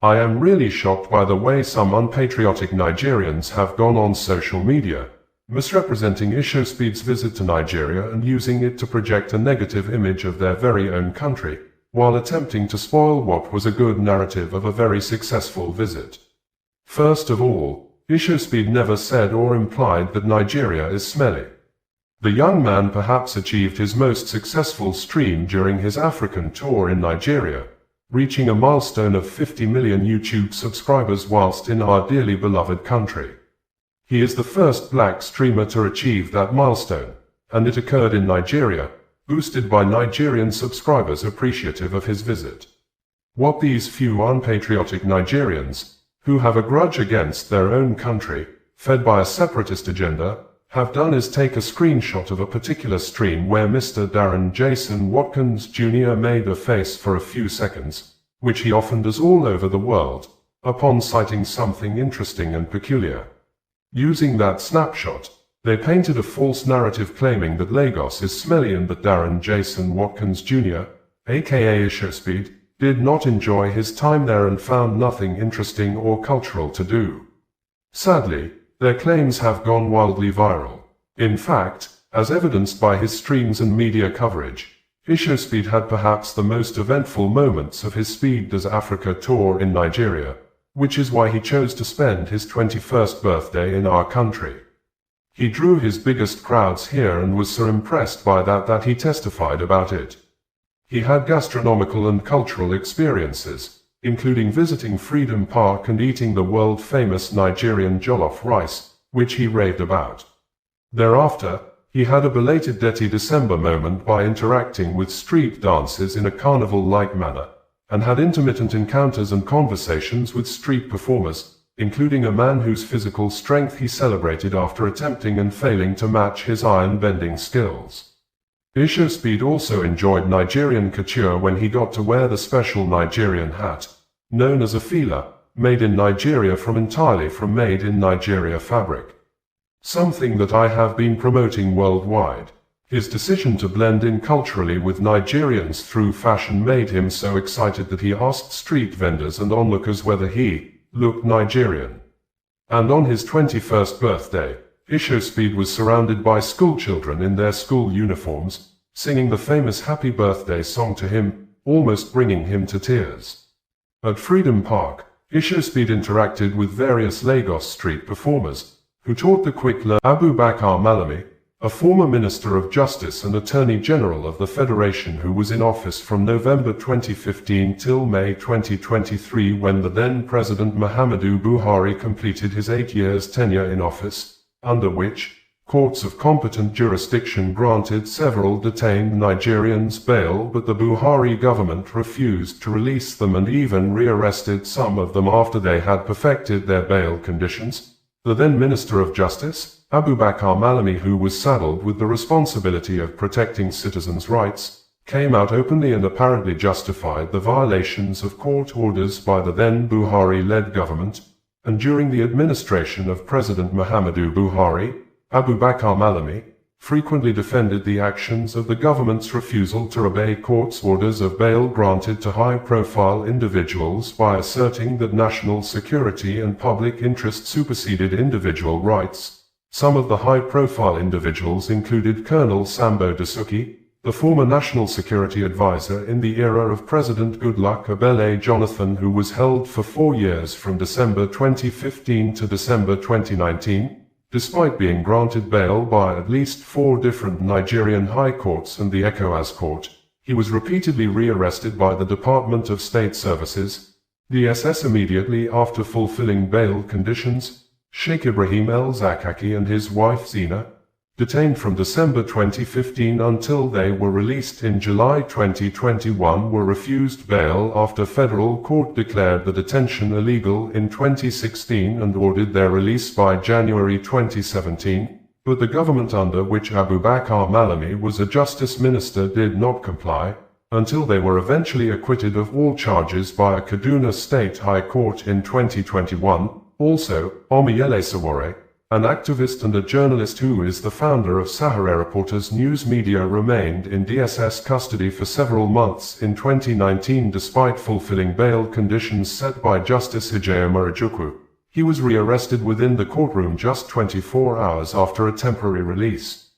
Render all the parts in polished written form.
I am really shocked by the way some unpatriotic Nigerians have gone on social media, misrepresenting IshowSpeed's visit to Nigeria and using it to project a negative image of their very own country, while attempting to spoil what was a good narrative of a very successful visit. First of all, IshowSpeed never said or implied that Nigeria is smelly. The young man perhaps achieved his most successful stream during his African tour in Nigeria, reaching a milestone of 50 million YouTube subscribers whilst in our dearly beloved country. He is the first black streamer to achieve that milestone, and it occurred in Nigeria, boosted by Nigerian subscribers appreciative of his visit. What these few unpatriotic Nigerians, who have a grudge against their own country, fed by a separatist agenda, have done is take a screenshot of a particular stream where Mr. Darren Jason Watkins Jr. made a face for a few seconds, which he often does all over the world, upon citing something interesting and peculiar. Using that snapshot, they painted a false narrative claiming that Lagos is smelly and that Darren Jason Watkins Jr., aka IshowSpeed, did not enjoy his time there and found nothing interesting or cultural to do. Sadly, their claims have gone wildly viral. In fact, as evidenced by his streams and media coverage, IshowSpeed had perhaps the most eventful moments of his Speed Does Africa tour in Nigeria, which is why he chose to spend his 21st birthday in our country. He drew his biggest crowds here and was so impressed by that he testified about it. He had gastronomical and cultural experiences, including visiting Freedom Park and eating the world-famous Nigerian jollof rice, which he raved about. Thereafter, he had a belated Dirty December moment by interacting with street dancers in a carnival-like manner, and had intermittent encounters and conversations with street performers, including a man whose physical strength he celebrated after attempting and failing to match his iron-bending skills. IshowSpeed also enjoyed Nigerian couture when he got to wear the special Nigerian hat, known as a fila, made in Nigeria entirely from made-in-Nigeria fabric. Something that I have been promoting worldwide. His decision to blend in culturally with Nigerians through fashion made him so excited that he asked street vendors and onlookers whether he looked Nigerian. And on his 21st birthday, IshowSpeed was surrounded by schoolchildren in their school uniforms, singing the famous Happy Birthday song to him, almost bringing him to tears. At Freedom Park, IshowSpeed interacted with various Lagos street performers, who taught the quick learner Abubakar Malami, a former Minister of Justice and Attorney General of the Federation who was in office from November 2015 till May 2023 when the then President Muhammadu Buhari completed his 8 years tenure in office, under which courts of competent jurisdiction granted several detained Nigerians bail, but the Buhari government refused to release them and even rearrested some of them after they had perfected their bail conditions. The then Minister of Justice, Abubakar Malami, who was saddled with the responsibility of protecting citizens' rights, came out openly and apparently justified the violations of court orders by the then Buhari-led government, and during the administration of President Muhammadu Buhari, Abubakar Malami frequently defended the actions of the government's refusal to obey court's orders of bail granted to high-profile individuals by asserting that national security and public interest superseded individual rights. Some of the high-profile individuals included Colonel Sambo Dasuki, the former National Security Advisor in the era of President Goodluck Ebele Jonathan, who was held for 4 years from December 2015 to December 2019, despite being granted bail by at least 4 different Nigerian high courts and the ECOWAS court. He was repeatedly rearrested by the Department of State Services, DSS, immediately after fulfilling bail conditions. Sheikh Ibrahim El-Zakaki and his wife Zina, detained from December 2015 until they were released in July 2021, were refused bail after federal court declared the detention illegal in 2016 and ordered their release by January 2017, but the government under which Abubakar Malami was a justice minister did not comply, until they were eventually acquitted of all charges by a Kaduna State High Court in 2021. Also, Omiyele Sowore, An activist and a journalist who is the founder of Sahara Reporters News Media remained in DSS custody for several months in 2019 despite fulfilling bail conditions set by Justice Ijeoma Ojukwu. He was rearrested within the courtroom just 24 hours after a temporary release.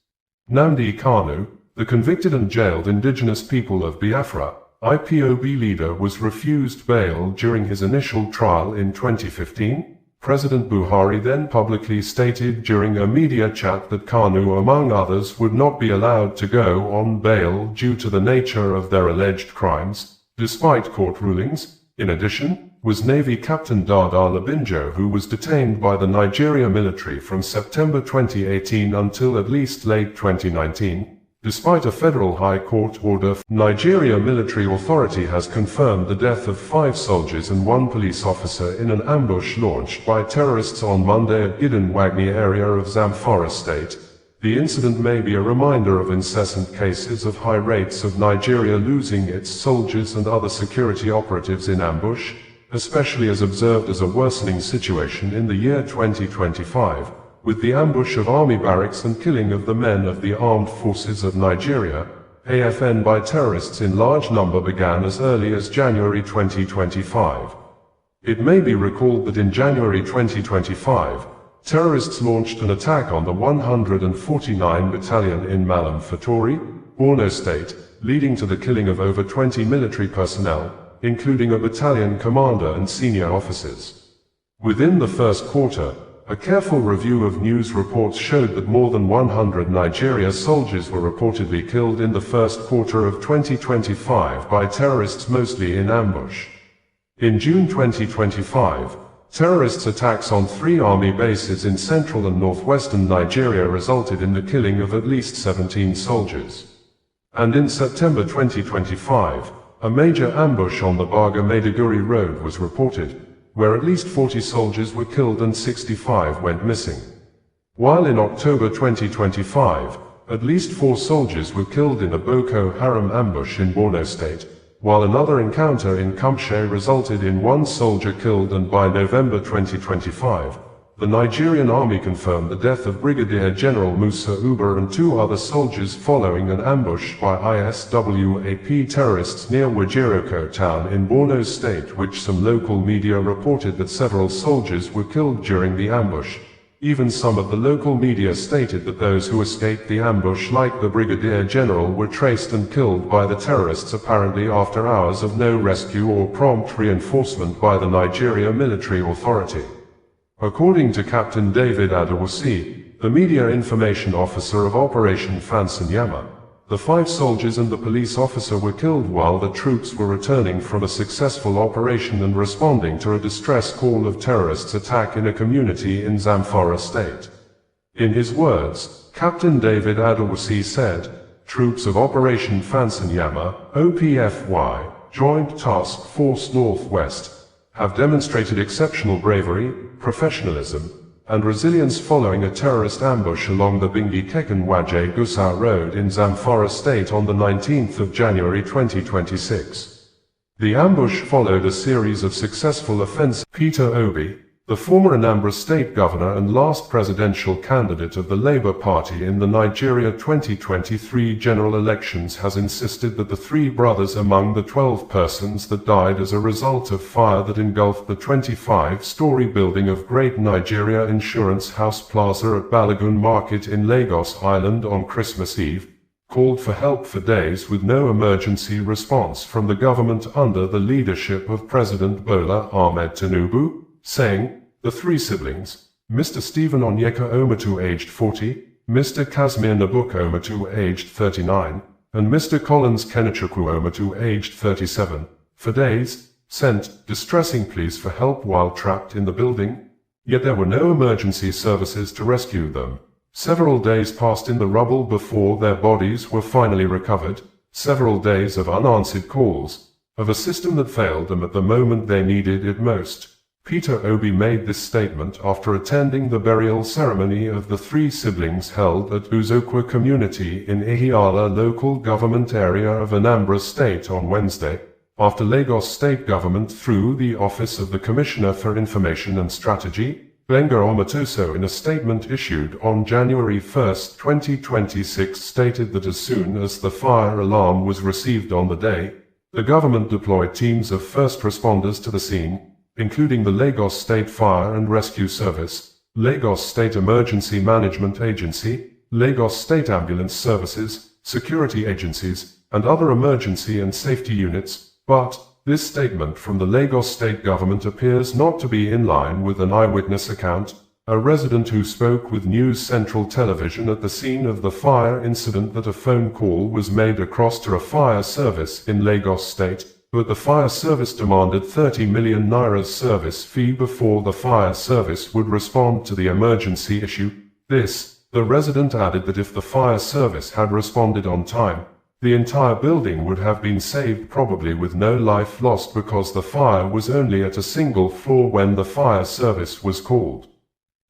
Nnamdi Kanu, the convicted and jailed indigenous people of Biafra, IPOB leader, was refused bail during his initial trial in 2015. President Buhari then publicly stated during a media chat that Kanu, among others, would not be allowed to go on bail due to the nature of their alleged crimes, despite court rulings. In addition, was Navy Captain Dada Labinjo, who was detained by the Nigeria military from September 2018 until at least late 2019. Despite a federal high court order, Nigeria military authority has confirmed the death of 5 soldiers and 1 police officer in an ambush launched by terrorists on Monday at Gidan Wagni area of Zamfara state. The incident may be a reminder of incessant cases of high rates of Nigeria losing its soldiers and other security operatives in ambush, especially as observed as a worsening situation in the year 2025. With the ambush of army barracks and killing of the men of the armed forces of Nigeria, AFN by terrorists in large number began as early as January 2025. It may be recalled that in January 2025, terrorists launched an attack on the 149 Battalion in Malami, Borno State, leading to the killing of over 20 military personnel, including a battalion commander and senior officers. Within the first quarter, a careful review of news reports showed that more than 100 Nigeria soldiers were reportedly killed in the first quarter of 2025 by terrorists, mostly in ambush. In June 2025, terrorists' attacks on 3 army bases in central and northwestern Nigeria resulted in the killing of at least 17 soldiers. And in September 2025, a major ambush on the Baga-Maiduguri road was reported, where at least 40 soldiers were killed and 65 went missing. While in October 2025, at least 4 soldiers were killed in a Boko Haram ambush in Borno State, while another encounter in Kumshe resulted in 1 soldier killed, and by November 2025, the Nigerian army confirmed the death of Brigadier General Musa Uba and 2 other soldiers following an ambush by ISWAP terrorists near Wajiroko town in Borno State, which some local media reported that several soldiers were killed during the ambush. Even some of the local media stated that those who escaped the ambush, like the Brigadier General, were traced and killed by the terrorists apparently after hours of no rescue or prompt reinforcement by the Nigeria military authority. According to Captain David Adewusi, the media information officer of Operation Fansanyama, the 5 soldiers and the police officer were killed while the troops were returning from a successful operation and responding to a distress call of terrorists' attack in a community in Zamfara state. In his words, Captain David Adewusi said, "Troops of Operation Fansanyama, OPFY, Joint Task Force Northwest, have demonstrated exceptional bravery, professionalism, and resilience following a terrorist ambush along the Bingi-Kekan-Waje Gusau Road in Zamfara State on the 19th of January 2026. The ambush followed a series of successful offensives." Peter Obi, the former Anambra State Governor and last presidential candidate of the Labour Party in the Nigeria 2023 general elections, has insisted that the 3 brothers among the 12 persons that died as a result of fire that engulfed the 25-story building of Great Nigeria Insurance House Plaza at Balogun Market in Lagos Island on Christmas Eve, called for help for days with no emergency response from the government under the leadership of President Bola Ahmed Tinubu, saying, the 3 siblings, Mr. Stephen Onyeka Omatu aged 40, Mr. Casimir Nabuka Omatu aged 39, and Mr. Collins Kenechukwu Omatu aged 37, for days, sent distressing pleas for help while trapped in the building, yet there were no emergency services to rescue them. Several days passed in the rubble before their bodies were finally recovered, several days of unanswered calls, of a system that failed them at the moment they needed it most. Peter Obi made this statement after attending the burial ceremony of the 3 siblings held at Uzokwa community in Ihiala local government area of Anambra State on Wednesday, after Lagos State Government through the Office of the Commissioner for Information and Strategy, Benga Omatu, in a statement issued on January 1, 2026, stated that as soon as the fire alarm was received on the day, the government deployed teams of first responders to the scene, including the Lagos State Fire and Rescue Service, Lagos State Emergency Management Agency, Lagos State Ambulance Services, security agencies, and other emergency and safety units, but this statement from the Lagos state government appears not to be in line with an eyewitness account, a resident who spoke with News Central Television at the scene of the fire incident that a phone call was made across to a fire service in Lagos State, but the fire service demanded 30 million naira's service fee before the fire service would respond to the emergency issue. The resident added that if the fire service had responded on time, the entire building would have been saved, probably with no life lost, because the fire was only at a single floor when the fire service was called.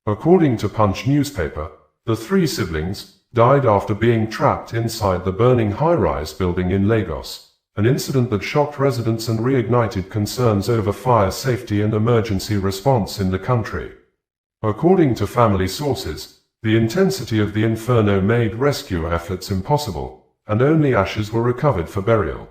According to Punch newspaper, the three siblings died after being trapped inside the burning high-rise building in Lagos, an incident that shocked residents and reignited concerns over fire safety and emergency response in the country. According to family sources, the intensity of the inferno made rescue efforts impossible, and only ashes were recovered for burial.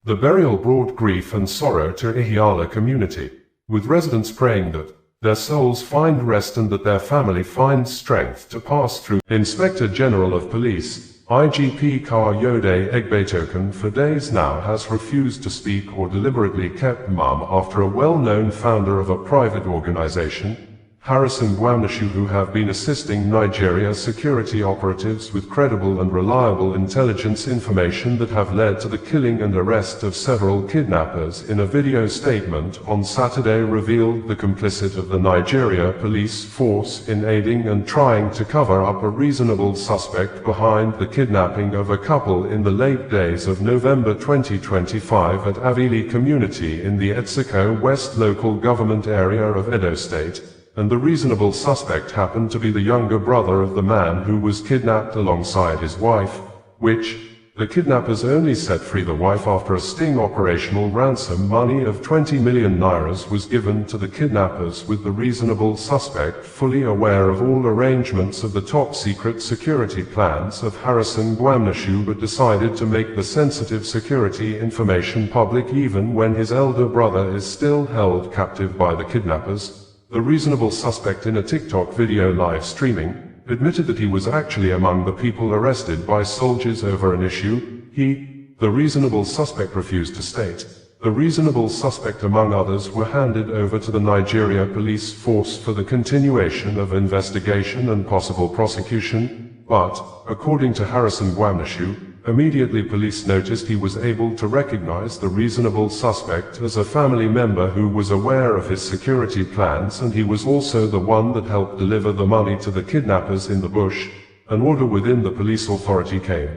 The burial brought grief and sorrow to Ihiala community, with residents praying that their souls find rest and that their family finds strength to pass through. Inspector General of Police, IGP Kayode Egbetoken, for days now has refused to speak or deliberately kept mum after a well-known founder of a private organization, Harrison Gwamnishu, who have been assisting Nigeria security operatives with credible and reliable intelligence information that have led to the killing and arrest of several kidnappers, in a video statement on Saturday revealed the complicit of the Nigeria police force in aiding and trying to cover up a reasonable suspect behind the kidnapping of a couple in the late days of November 2025 at Avili community in the Etsiko West local government area of Edo State. And the reasonable suspect happened to be the younger brother of the man who was kidnapped alongside his wife, which the kidnappers only set free the wife after a sting operational ransom money of 20 million nairas was given to the kidnappers, with the reasonable suspect fully aware of all arrangements of the top-secret security plans of Harrison Gwamnishu, but decided to make the sensitive security information public even when his elder brother is still held captive by the kidnappers. The reasonable suspect, in a TikTok video live streaming, admitted that he was actually among the people arrested by soldiers over an issue. The reasonable suspect refused to state. The reasonable suspect, among others, were handed over to the Nigeria police force for the continuation of investigation and possible prosecution, but, according to Harrison Gwamnishu, immediately police noticed he was able to recognize the reasonable suspect as a family member who was aware of his security plans, and he was also the one that helped deliver the money to the kidnappers in the bush. An order within the police authority came,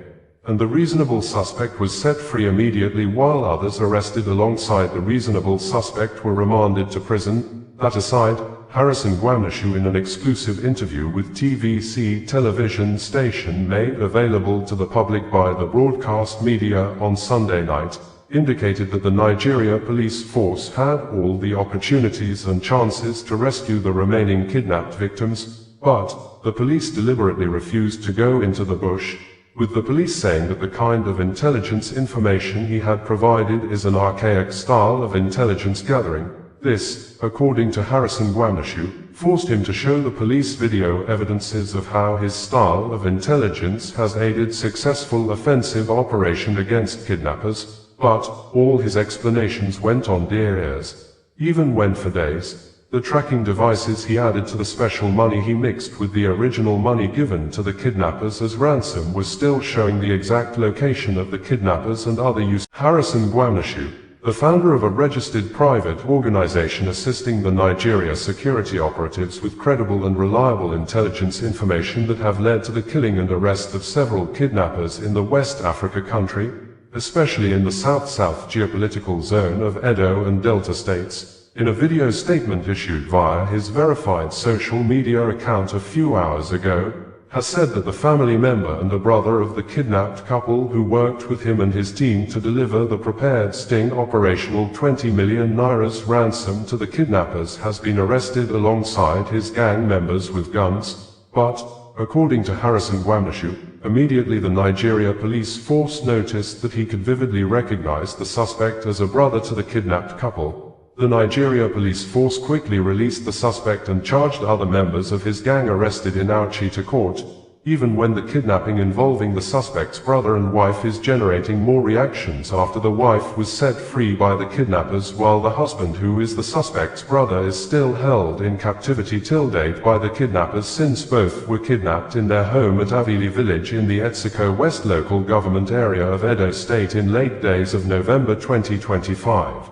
and the reasonable suspect was set free immediately, while others arrested alongside the reasonable suspect were remanded to prison. That aside, Harrison Gwamnishu, in an exclusive interview with TVC television station made available to the public by the broadcast media on Sunday night, indicated that the Nigeria police force had all the opportunities and chances to rescue the remaining kidnapped victims, but the police deliberately refused to go into the bush, with the police saying that the kind of intelligence information he had provided is an archaic style of intelligence gathering. This, according to Harrison Gwamnishu, forced him to show the police video evidences of how his style of intelligence has aided successful offensive operation against kidnappers, but all his explanations went on deaf ears. Even when for days, the tracking devices he added to the special money he mixed with the original money given to the kidnappers as ransom was still showing the exact location of the kidnappers and other use. Harrison Gwamnishu, the founder of a registered private organization assisting the Nigeria security operatives with credible and reliable intelligence information that have led to the killing and arrest of several kidnappers in the West Africa country, especially in the South-South geopolitical zone of Edo and Delta states, in a video statement issued via his verified social media account a few hours ago, has said that the family member and a brother of the kidnapped couple who worked with him and his team to deliver the prepared sting operational 20 million naira's ransom to the kidnappers has been arrested alongside his gang members with guns, but, according to Harrison Gwamnishu, immediately the Nigeria police force noticed that he could vividly recognize the suspect as a brother to the kidnapped couple. The Nigeria police force quickly released the suspect and charged other members of his gang arrested in Auchi to court, even when the kidnapping involving the suspect's brother and wife is generating more reactions after the wife was set free by the kidnappers while the husband, who is the suspect's brother, is still held in captivity till date by the kidnappers since both were kidnapped in their home at Avili village in the Etsiko West local government area of Edo State in late days of November 2025.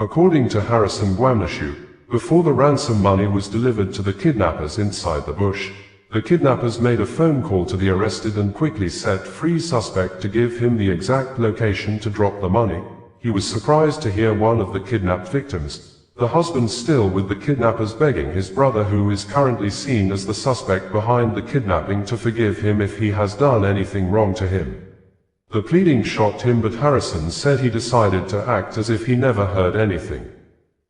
According to Harrison Gwamnishu, before the ransom money was delivered to the kidnappers inside the bush, the kidnappers made a phone call to the arrested and quickly set free suspect to give him the exact location to drop the money. He was surprised to hear one of the kidnapped victims, the husband, still with the kidnappers, begging his brother, who is currently seen as the suspect behind the kidnapping, to forgive him if he has done anything wrong to him. The pleading shocked him, but Harrison said he decided to act as if he never heard anything.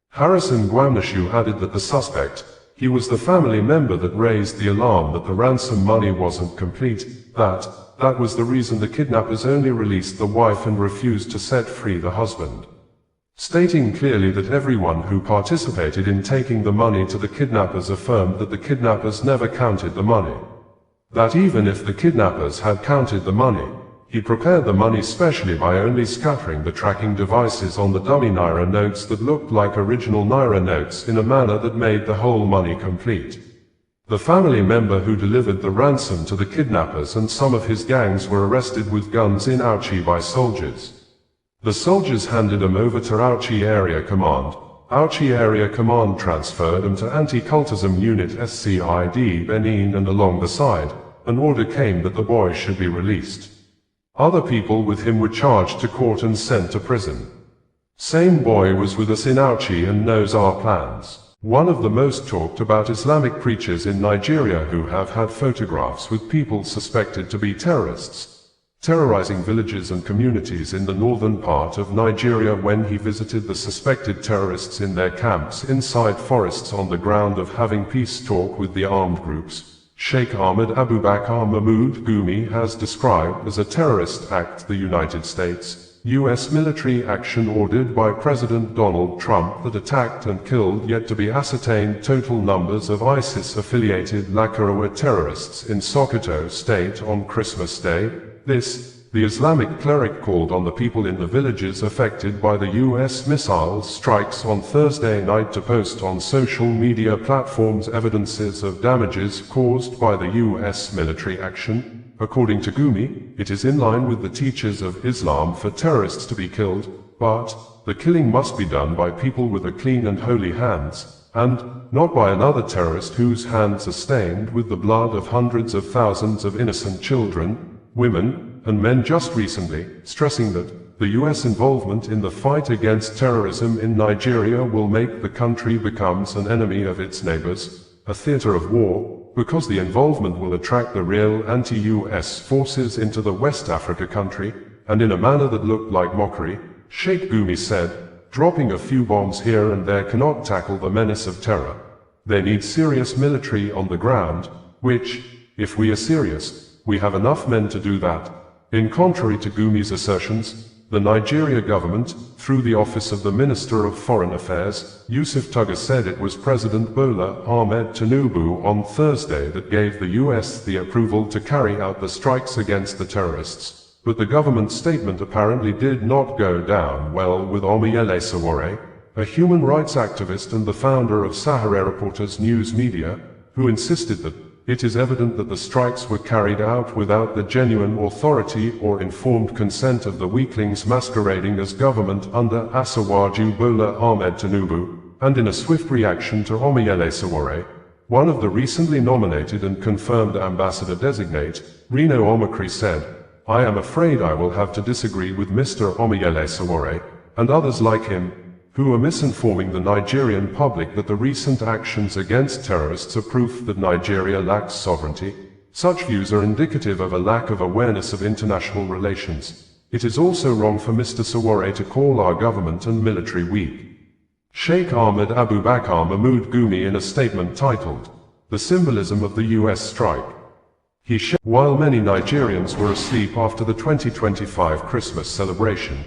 Harrison Gwamnishu added that the suspect, he was the family member that raised the alarm that the ransom money wasn't complete, that was the reason the kidnappers only released the wife and refused to set free the husband. Stating clearly that everyone who participated in taking the money to the kidnappers affirmed that the kidnappers never counted the money. That even if the kidnappers had counted the money, he prepared the money specially by only scattering the tracking devices on the dummy Naira notes that looked like original Naira notes in a manner that made the whole money complete. The family member who delivered the ransom to the kidnappers and some of his gangs were arrested with guns in Auchi by soldiers. The soldiers handed them over to Auchi Area Command. Auchi Area Command transferred them to Anti-Cultism Unit SCID Benin, and along the side, an order came that the boy should be released. Other people with him were charged to court and sent to prison. Same boy was with us in Auchi and knows our plans. One of the most talked about Islamic preachers in Nigeria who have had photographs with people suspected to be terrorists, terrorizing villages and communities in the northern part of Nigeria when he visited the suspected terrorists in their camps inside forests on the ground of having peace talk with the armed groups. Sheikh Ahmed Abubakar Mahmoud Gumi has described as a terrorist act the United States, U.S. military action ordered by President Donald Trump that attacked and killed yet to be ascertained total numbers of ISIS-affiliated Lakurawa terrorists in Sokoto State on Christmas Day. The Islamic cleric called on the people in the villages affected by the U.S. missile strikes on Thursday night to post on social media platforms evidences of damages caused by the U.S. military action. According to Gumi, it is in line with the teachings of Islam for terrorists to be killed, but the killing must be done by people with a clean and holy hands, and not by another terrorist whose hands are stained with the blood of hundreds of thousands of innocent children, women, and men, just recently, stressing that the U.S. involvement in the fight against terrorism in Nigeria will make the country becomes an enemy of its neighbors, a theater of war, because the involvement will attract the real anti-U.S. forces into the West Africa country, and in a manner that looked like mockery. Sheikh Gumi said, dropping a few bombs here and there cannot tackle the menace of terror. They need serious military on the ground, which, if we are serious, we have enough men to do that. In contrary to Gumi's assertions, the Nigeria government, through the office of the Minister of Foreign Affairs, Yusuf Tuga, said it was President Bola Ahmed Tinubu on Thursday that gave the US the approval to carry out the strikes against the terrorists. But the government statement apparently did not go down well with Omiyele Sowore, a human rights activist and the founder of Sahara Reporters News Media, who insisted that it is evident that the strikes were carried out without the genuine authority or informed consent of the weaklings masquerading as government under Asiwaju Bola Ahmed Tinubu, and in a swift reaction to Omiyele Sowore, one of the recently nominated and confirmed ambassador-designate, Reno Omokri, said, "I am afraid I will have to disagree with Mr. Omiyele Sowore, and others like him, who are misinforming the Nigerian public that the recent actions against terrorists are proof that Nigeria lacks sovereignty, Such views are indicative of a lack of awareness of international relations. It is also wrong for Mr. Sowore to call our government and military weak. Sheikh Ahmed Abubakar Mahmoud Gumi in a statement titled, "The Symbolism of the US Strike." While many Nigerians were asleep after the 2025 Christmas celebration,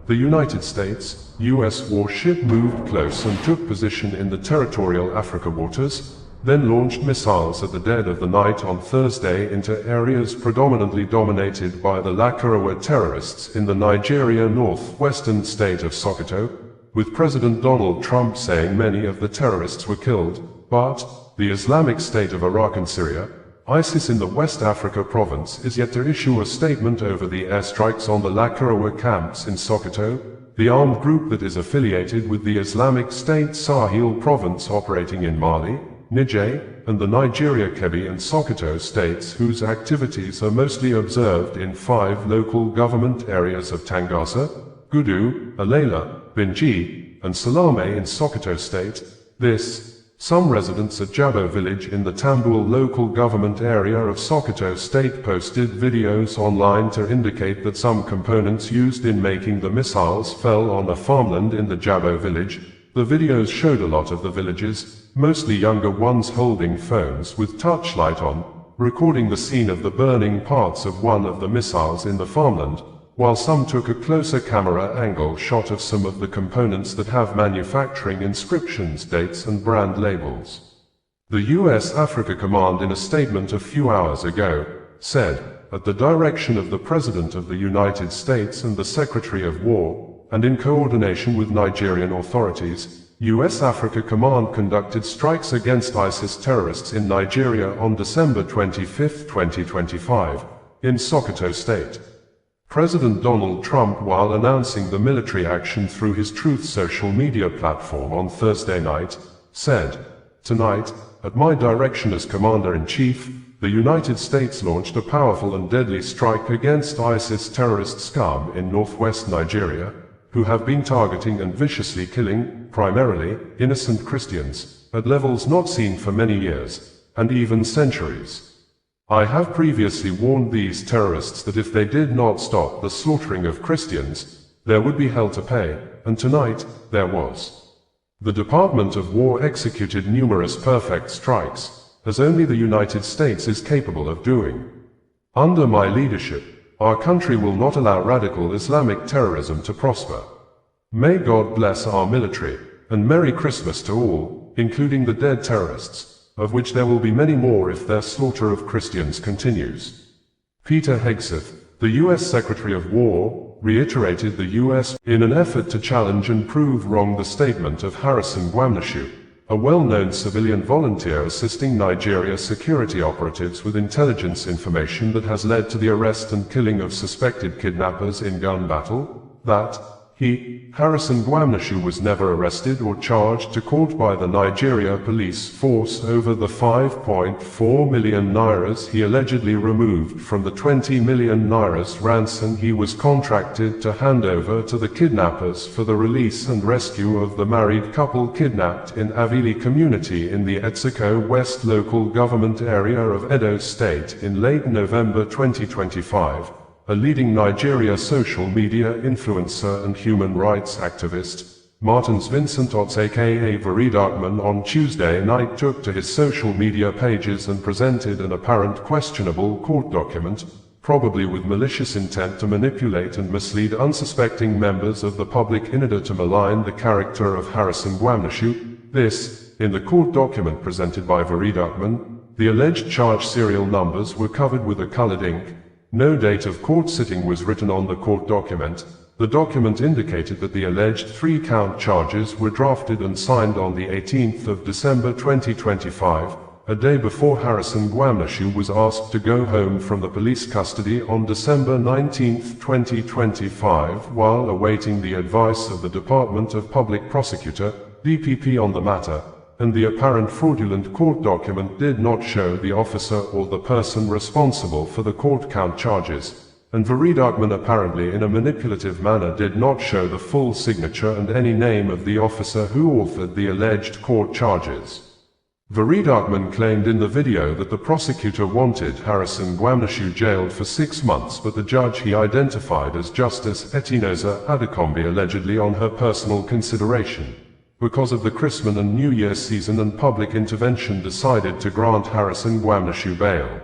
the United States, US warship moved close and took position in the territorial Africa waters, then launched missiles at the dead of the night on Thursday into areas predominantly dominated by the Lakurawa terrorists in the Nigeria northwestern state of Sokoto, with President Donald Trump saying many of the terrorists were killed, but the Islamic State of Iraq and Syria, ISIS in the West Africa province, is yet to issue a statement over the airstrikes on the Lakurawa camps in Sokoto, the armed group that is affiliated with the Islamic State Sahel province operating in Mali, Niger, and the Nigeria Kebbi and Sokoto states, whose activities are mostly observed in 5 local government areas of Tangasa, Gudu, Alela, Binji, and Salame in Sokoto State. Some residents at Jabo village in the Tambul local government area of Sokoto State posted videos online to indicate that some components used in making the missiles fell on a farmland in the Jabo village. The videos showed a lot of the villagers, mostly younger ones, holding phones with touchlight on, recording the scene of the burning parts of one of the missiles in the farmland, while some took a closer camera angle shot of some of the components that have manufacturing inscriptions, dates and brand labels. The US Africa Command in a statement a few hours ago said, at the direction of the President of the United States and the Secretary of War, and in coordination with Nigerian authorities, US Africa Command conducted strikes against ISIS terrorists in Nigeria on December 25, 2025, in Sokoto State. President Donald Trump, while announcing the military action through his Truth social media platform on Thursday night, said, "Tonight, at my direction as Commander-in-Chief, the United States launched a powerful and deadly strike against ISIS terrorist scum in northwest Nigeria, who have been targeting and viciously killing, primarily, innocent Christians, at levels not seen for many years, and even centuries. I have previously warned these terrorists that if they did not stop the slaughtering of Christians, there would be hell to pay, and tonight, there was." The Department of War executed numerous perfect strikes, as only the United States is capable of doing. Under my leadership, our country will not allow radical Islamic terrorism to prosper. May God bless our military, and Merry Christmas to all, including the dead terrorists, of which there will be many more if their slaughter of Christians continues. Peter Hegseth, the U.S. Secretary of War, reiterated the U.S. in an effort to challenge and prove wrong the statement of Harrison Gwamnishu, a well-known civilian volunteer assisting Nigeria security operatives with intelligence information that has led to the arrest and killing of suspected kidnappers in gun battle, that Harrison Gwamnishu, was never arrested or charged to court by the Nigeria police force over the 5.4 million nairas he allegedly removed from the 20 million nairas ransom he was contracted to hand over to the kidnappers for the release and rescue of the married couple kidnapped in Avili community in the Etsiko West local government area of Edo State in late November 2025. A leading Nigeria social media influencer and human rights activist, Martins Vincent Otts aka Veridakman, on Tuesday night took to his social media pages and presented an apparent questionable court document, probably with malicious intent to manipulate and mislead unsuspecting members of the public in order to malign the character of Harrison Gwamnishu. In the court document presented by Veridakman, the alleged charge serial numbers were covered with a colored ink. No date of court sitting was written on the court document. The document indicated that the alleged 3-count charges were drafted and signed on the 18th of December 2025, a day before Harrison Gwamnishu was asked to go home from the police custody on December 19, 2025, while awaiting the advice of the Department of Public Prosecutor, DPP, on the matter. And the apparent fraudulent court document did not show the officer or the person responsible for the court count charges, and Veridakman apparently in a manipulative manner did not show the full signature and any name of the officer who authored the alleged court charges. Veridakman claimed in the video that the prosecutor wanted Harrison Gwamnishu jailed for 6 months, but the judge he identified as Justice Etinoza Adekombi allegedly on her personal consideration, because of the Christmas and New Year season and public intervention, decided to grant Harrison Gwamnishu bail.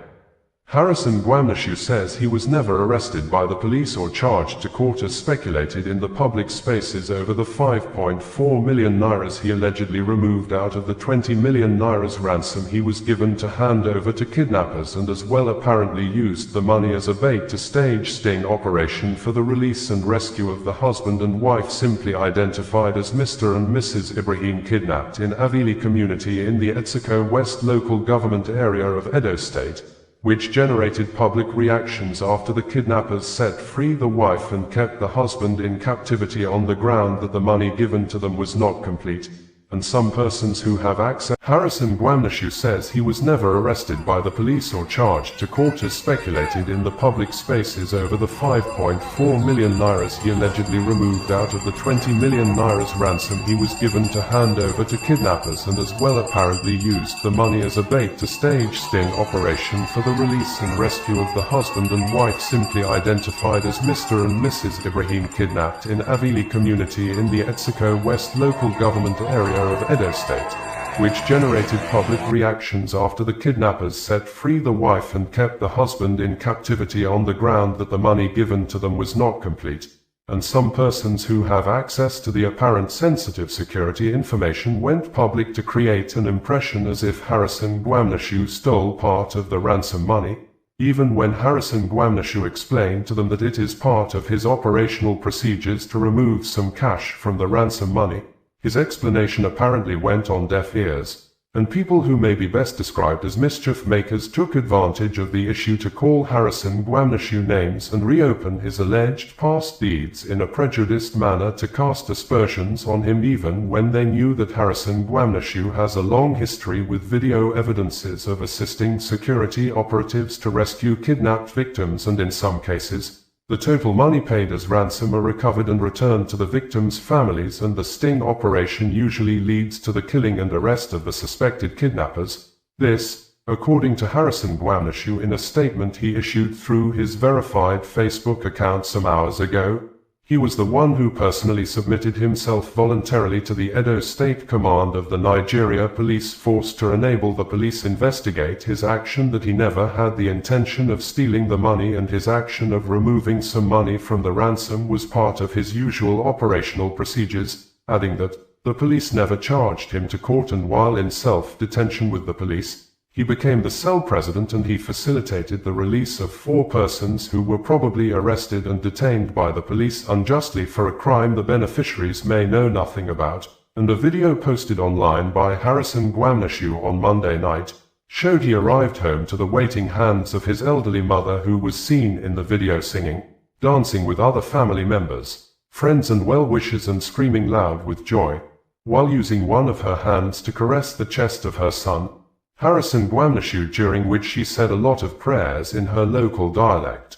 Harrison Gwamnishu says he was never arrested by the police or charged to court as speculated in the public spaces over the 5.4 million nairas he allegedly removed out of the 20 million nairas ransom he was given to hand over to kidnappers, and as well apparently used the money as a bait to stage sting operation for the release and rescue of the husband and wife simply identified as Mr. and Mrs. Ibrahim, kidnapped in Avili community in the Etsiko West local government area of Edo State, which generated public reactions after the kidnappers set free the wife and kept the husband in captivity on the ground that the money given to them was not complete, and some persons who have access. Harrison Gwamnishu says he was never arrested by the police or charged to court as speculated in the public spaces over the 5.4 million nairas he allegedly removed out of the 20 million nairas ransom he was given to hand over to kidnappers, and as well apparently used the money as a bait to stage sting operation for the release and rescue of the husband and wife simply identified as Mr. and Mrs. Ibrahim, kidnapped in Avili community in the Etsiko West local government area of Edo State, which generated public reactions after the kidnappers set free the wife and kept the husband in captivity on the ground that the money given to them was not complete, and some persons who have access to the apparent sensitive security information went public to create an impression as if Harrison Gwamnishu stole part of the ransom money, even when Harrison Gwamnishu explained to them that it is part of his operational procedures to remove some cash from the ransom money. His explanation apparently went on deaf ears, and people who may be best described as mischief makers took advantage of the issue to call Harrison Gwamnishu names and reopen his alleged past deeds in a prejudiced manner to cast aspersions on him, even when they knew that Harrison Gwamnishu has a long history with video evidences of assisting security operatives to rescue kidnapped victims, and in some cases, the total money paid as ransom are recovered and returned to the victims' families, and the sting operation usually leads to the killing and arrest of the suspected kidnappers. This, according to Harrison Gwamnishu in a statement he issued through his verified Facebook account some hours ago. He was the one who personally submitted himself voluntarily to the Edo State Command of the Nigeria Police Force to enable the police investigate his action, that he never had the intention of stealing the money, and his action of removing some money from the ransom was part of his usual operational procedures, adding that the police never charged him to court, and while in self-detention with the police, he became the cell president and he facilitated the release of 4 persons who were probably arrested and detained by the police unjustly for a crime the beneficiaries may know nothing about, and a video posted online by Harrison Gwamnishu on Monday night showed he arrived home to the waiting hands of his elderly mother, who was seen in the video singing, dancing with other family members, friends and well-wishers, and screaming loud with joy, while using one of her hands to caress the chest of her son, Harrison Gwamnishu, during which she said a lot of prayers in her local dialect.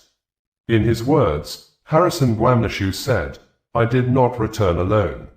In his words, Harrison Gwamnishu said, "I did not return alone.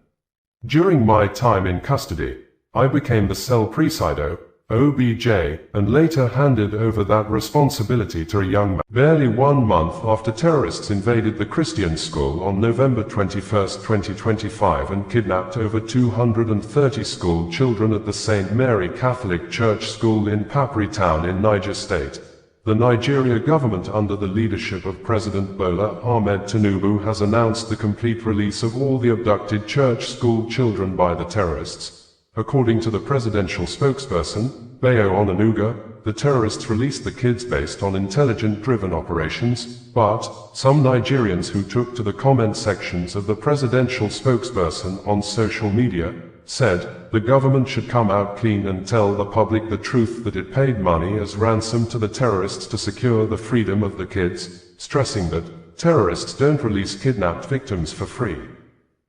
During my time in custody, I became the cell presido, OBJ, and later handed over that responsibility to a young man." Barely 1 month after terrorists invaded the Christian school on November 21, 2025 and kidnapped over 230 school children at the St. Mary Catholic Church School in Papri town in Niger State, the Nigeria government under the leadership of President Bola Ahmed Tinubu has announced the complete release of all the abducted church school children by the terrorists. According to the presidential spokesperson, Bayo Onanuga, the terrorists released the kids based on intelligence-driven operations, but some Nigerians who took to the comment sections of the presidential spokesperson on social media said the government should come out clean and tell the public the truth that it paid money as ransom to the terrorists to secure the freedom of the kids, stressing that terrorists don't release kidnapped victims for free.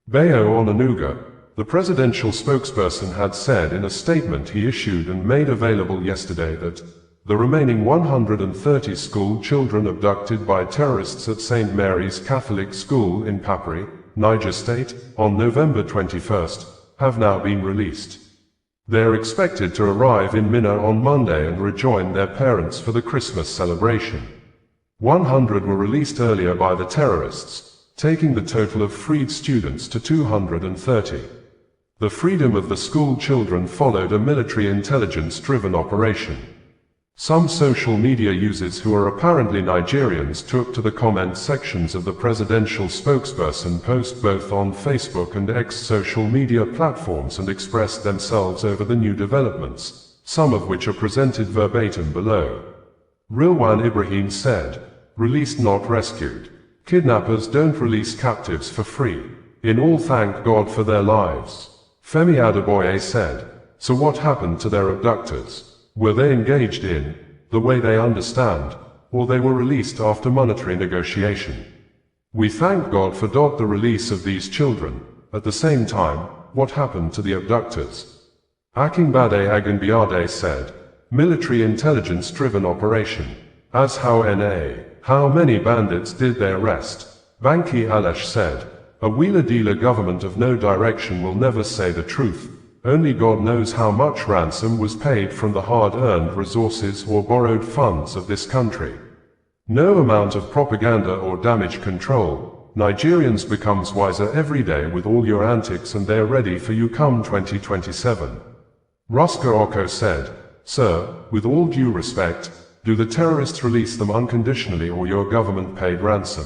Bayo Onanuga, the presidential spokesperson, had said in a statement he issued and made available yesterday that the remaining 130 school children abducted by terrorists at St. Mary's Catholic School in Papri, Niger State, on November 21, have now been released. They are expected to arrive in Minna on Monday and rejoin their parents for the Christmas celebration. 100 were released earlier by the terrorists, taking the total of freed students to 230. The freedom of the school children followed a military intelligence-driven operation. Some social media users who are apparently Nigerians took to the comment sections of the presidential spokesperson post both on Facebook and X social media platforms and expressed themselves over the new developments, some of which are presented verbatim below. Rilwan Ibrahim said, "Released not rescued. Kidnappers don't release captives for free. In all thank God for their lives." Femi Adeboye said, "So what happened to their abductors? Were they engaged in, the way they understand, or they were released after monetary negotiation? We thank God for the release of these children. At the same time, what happened to the abductors?" Akinbade Aganbiade said, "Military intelligence-driven operation. As how many bandits did they arrest?" Banki Alash said, "A wheeler-dealer government of no direction will never say the truth. Only God knows how much ransom was paid from the hard-earned resources or borrowed funds of this country. No amount of propaganda or damage control. Nigerians becomes wiser every day with all your antics and they're ready for you come 2027. Ruska Oko said, "Sir, with all due respect, do the terrorists release them unconditionally or your government paid ransom?"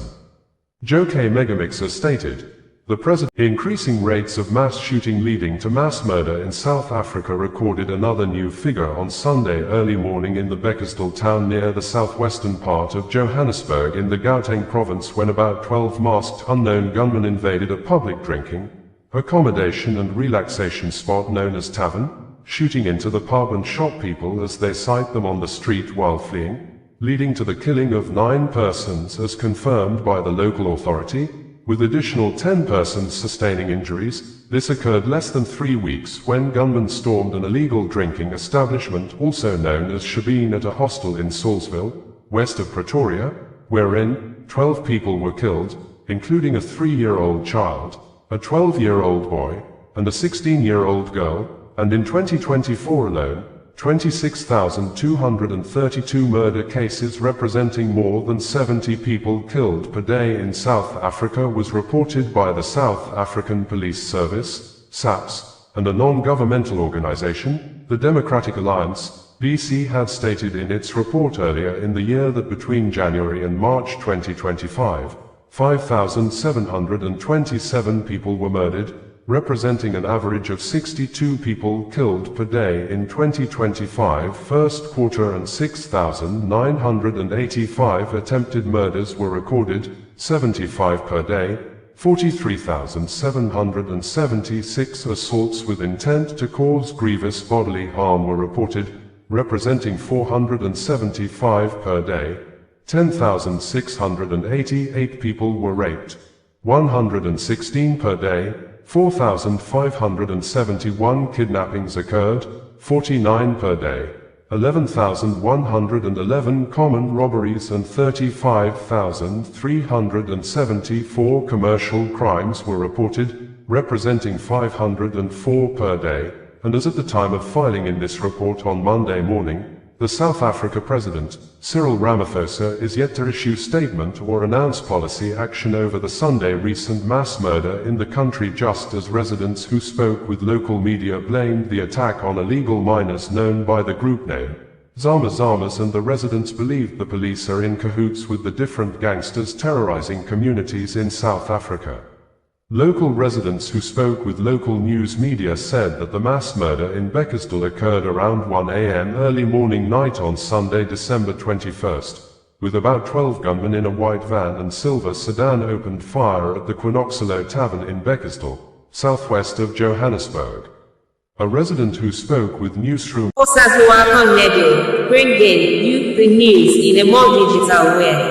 Joke Megamixer stated, "The president increasing rates of mass shooting leading to mass murder in South Africa recorded another new figure on Sunday early morning in the Bekkersdal town near the southwestern part of Johannesburg in the Gauteng province when about 12 masked unknown gunmen invaded a public drinking, accommodation and relaxation spot known as Tavern, shooting into the pub and shot people as they sight them on the street while fleeing, leading to the killing of 9 persons as confirmed by the local authority, with additional 10 persons sustaining injuries. This occurred less than 3 weeks when gunmen stormed an illegal drinking establishment also known as Shebeen at a hostel in Salisville, west of Pretoria, wherein 12 people were killed, including a 3-year-old child, a 12-year-old boy, and a 16-year-old girl, and in 2024 alone, 26,232 murder cases representing more than 70 people killed per day in South Africa was reported by the South African Police Service, SAPS, and a non-governmental organization, the Democratic Alliance. BC had stated in its report earlier in the year that between January and March 2025, 5,727 people were murdered, representing an average of 62 people killed per day in 2025 first quarter, and 6,985 attempted murders were recorded, 75 per day. 43,776 assaults with intent to cause grievous bodily harm were reported, representing 475 per day. 10,688 people were raped, 116 per day. 4,571 kidnappings occurred, 49 per day. 11,111 common robberies and 35,374 commercial crimes were reported, representing 504 per day. And as at the time of filing in this report on Monday morning, the South Africa President, Cyril Ramaphosa, is yet to issue statement or announce policy action over the Sunday recent mass murder in the country, just as residents who spoke with local media blamed the attack on illegal miners known by the group name Zama Zamas, and the residents believed the police are in cahoots with the different gangsters terrorizing communities in South Africa. Local residents who spoke with local news media said that the mass murder in Bekkersdal occurred around 1 a.m. early morning night on Sunday, December 21st, with about 12 gunmen in a white van and silver sedan opened fire at the Quinoxalo Tavern in Bekkersdal, southwest of Johannesburg. A resident who spoke with Newsroom bringing you the news in a more digital way.